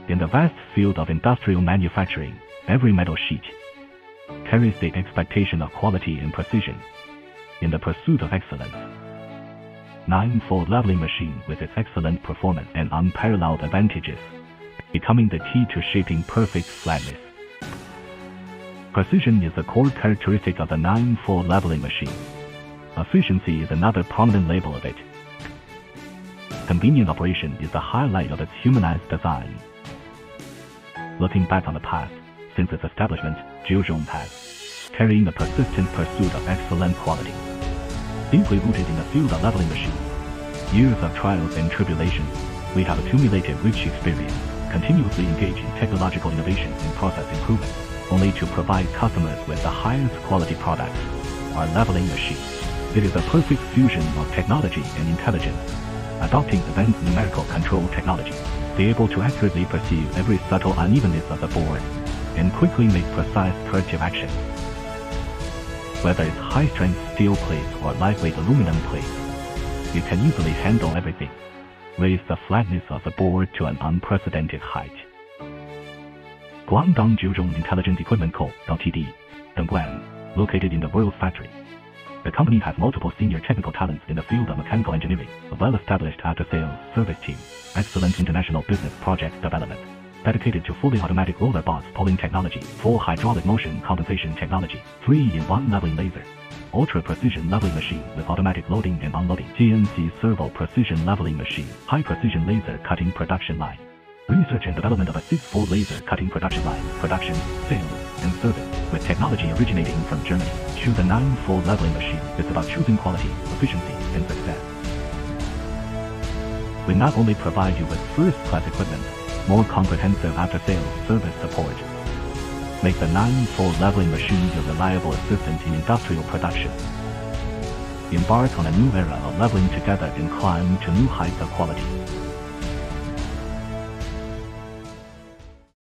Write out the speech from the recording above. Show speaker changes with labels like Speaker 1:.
Speaker 1: In the vast field of industrial manufacturing, every metal sheet carries the expectation of quality and precision. In the pursuit of excellence, 9-fold leveling machine with its excellent performance and unparalleled advantages, becoming the key to shaping perfect flatness. Precision is the core characteristic of the 9-fold leveling machine. Efficiency is another prominent label of it. Convenient operation is the highlight of its humanized design. Looking back on the past, since its establishment, Jiuzh Group has carrying a persistent pursuit of excellent quality. Deeply rooted in the field of leveling machines, years of trials and tribulations, we have accumulated rich experience, continuously engaged in technological innovation and process improvement, only to provide customers with the highest quality products. Our leveling machine, it is a perfect fusion of technology and intelligence, adopting advanced numerical control technology, be able to accurately perceive every subtle unevenness of the board, and quickly make precise corrective actions. Whether it's high-strength steel plates or lightweight aluminum plates, you can easily handle everything. Raise the flatness of the board to an unprecedented height. Guangdong Jiuzhou Intelligent Equipment Co., Ltd., Dongguan, located in the world factory. The company has multiple senior technical talents in the field of mechanical engineering, a well-established after-sales service team, excellent international business project development, dedicated to fully automatic roller bots pulling technology, full hydraulic motion compensation technology, 3-in-1 leveling laser, ultra-precision leveling machine with automatic loading and unloading, CNC servo precision leveling machine, high-precision laser cutting production line, research and development of a 6-fold laser cutting production line, production, sales, and service, with technology originating from Germany. Choose a 9-fold leveling machine. It's about choosing quality, efficiency, and success. We not only provide you with first-class equipment, more comprehensive after-sales service support. Make the 9-fold leveling machine your reliable assistant in industrial production. Embark on a new era of leveling together and climb to new heights of quality.